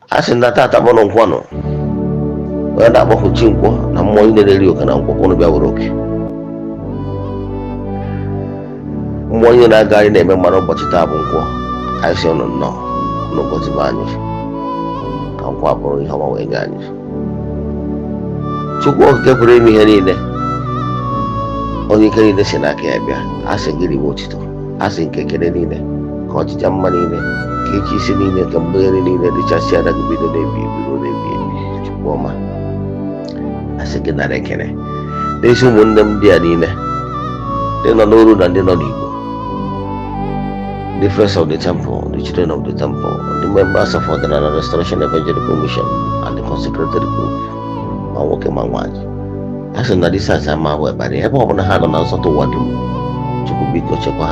asị na tata kpọrọ nkwọnụ wee na-akpọkụ chi nkwọ na mmụọ niile na-eri oke na nkwọ kwụnụ bịa were oke. Mmụọ niile na-agagharị na-eme mmanụ ụbọchị taa bụ nkwọ, anyị si ụnụ nnọọ n'ụbọchị be anyị ka nkwọ abụrụ ihe ọma wee nye anyị. Chukwu okike pụrụ ime ihe niile, onye ike niile si n'aka ya bịa, asị gị riwe otito, asị nke ekele niile, ka ọchịcha mma niile, ka echi isi niile, ka mgbegharị niile dịchasị ada gị bido na-ebi ebi. Chukwu ọma, asị gị nara ekele n'ezi ụmụnne m ndị a niile, ndị nọ n'oru na ndị nọ n'Igbo, the first of the temple, the children of the temple, the members of Ordinary Restoration Evangelical Mission, and the consecrated group, ma nwoke ma nwaanyị. Asị na dịsa asa ma wee bara ebe ọ bụla ha nọ na nsọtụ ụwa dum, Chukwu biko chekwa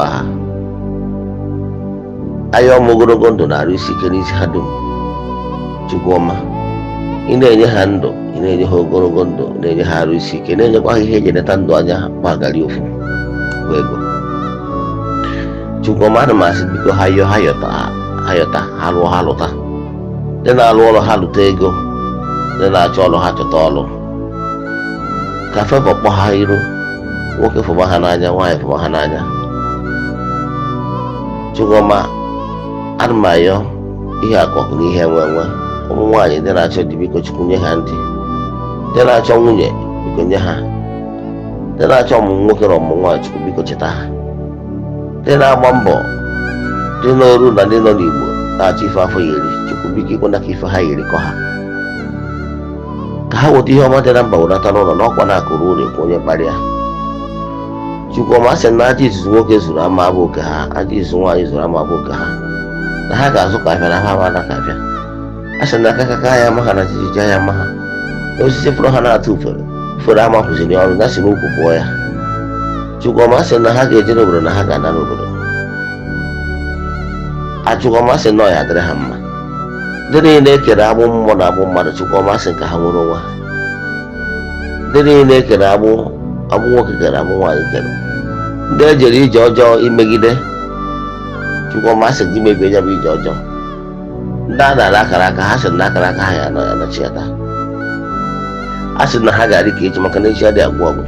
ha. Ayọ m ogologo ndụ na arụ isi ike n'isi ha dum. Chukwu ọma, ị na-enye ha ndụ, ị na-enye ha ogologo ndụ, na-enye ha arụ isi ike, na-enyekwa ha ihe eji eneta ndụ anya ha gbagharị ofu bụ ego. Chukwu ọma, ana m asị biko ha yọta ha lụọ ha lụta, ndị na-alụ ọrụ ha lụta ego, ndị na-achọ ọrụ ha chọta ọrụ, ka fevọ kpọ ha iru, nwoke fụba ha n'anya, nwaanyị fụba ha n'anya. Chukwu ọma, ana m ayọ ihe akọkụ na ihe enwe ụmụ nwaanyị ndị na-achọ di, biko Chukwu nye ha ndị na-achọ nwunye, biko nye ha, ndị na-achọ ọmụmụ nwoke na ọmụmụ nwaanyị, Chukwu biko cheta ha, ndị na-agba mbọ, ndị n'oru na ndị nọ n'Igbo na-achọ ife afọ ya eri, Chukwu biko ikwena ka ife ha yiri kọ ha, ka ha weta ihe ọma dị na mba wedata n'ụlọ n'ọkwa na-akụrụ ụlọ ekwu onye kparịa. Chukwu ọma, asị na aja izuzu nwoke zuru ama abụ oke ha, aja izuzu nwaanyị zuru ama abụ oke ha, na ha ga-azụ ka afịa na ha amana ka afịa. Asị na aka ya ama ha na jijiji anya ama ha, na osisi fụrụ ha na-atụ ufere ama hụziri ọrụ na si n'ukwu pụọ ya. Chukwu ọma, asị na ha ga-eje n'obodo na ha ga-ana n'obodo. Chukwu ọma, asị na ọ ya adịrị ha mma. Ndị niile ekere agbụ mmụọ na agbụ mmadụ, Chukwu ọma, asị ka ha nwere onwe ha. Ndị niile ekere agbụ nwoke kere agbụ nwaanyị kere, ndị ejere ije ọjọọ imegide, Chukwu ọma, asị gị mebie ya bụ ije ọjọọ. Ndị a na-ala akara aka ha, sị na akara aka ha ya nọ ya nachi ata, asị na ha ga-adị ka echi maka na echi adị agwụ ọgwụ.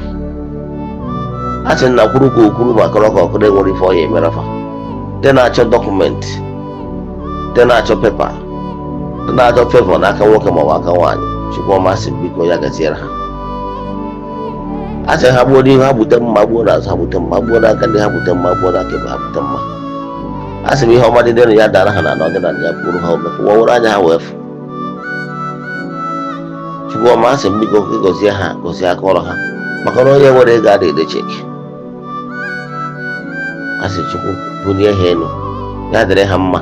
Asị na kwuru ka okwuru maka ọkụ ọkụ enwere ife ọya emerefa. Ndị na-achọ dọkụmentị, ndị na-achọ pepa, ndị na-achọ fevọ n'aka nwoke maọbụ aka nwaanyị, Chukwu ọma, asị biko ya gaziere ha. Asị ha gbuo n'ihu ha bute mma, gbuo n'azụ ha bute mma, gbuo n'aka ndị ha bute mma, gbuo n'aka ebe ha bute mma. Asị m ihe ọma dị dịnụ ya dara ha na ọdịnala ya bụrụ ha ome, ụwa were anya ha wee fụ. Chukwu ọma, asị m biko ịgọzie ha, gọzie aka ọrụ ha, maka na onye nwere ego adịghị ede cheki. Asị Chukwu bulie ha elu, ya dịrị ha mma.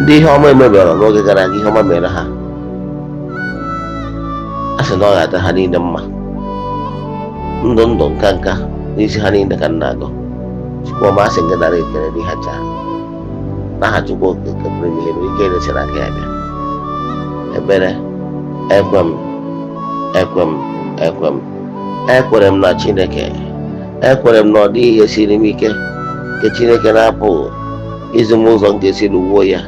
Ndị ihe ọma emebere n'oge gara aga, ihe ọma mere ha, asị na ọ ga-adị ha niile mma, ndụ nka n'isi ha niile ka nna agọ. Chukwu ọma, asị gị nara ekele dị ha chaa n'aha Chukwu okike pụrụ ime ihe ike resịrị aka ya bịa. Ebere ekwere m na Chineke, ekwere m na ọ dịghị ihe siri m ike nke Chineke na-apụghị izi m ụzọ m ga-esi lụgbuo ya,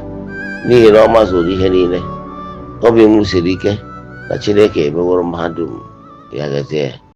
n'ihi na ọ mazụrụ ihe niile. Obi m siri ike na Chineke emeworo m ha dum. Ya gazie.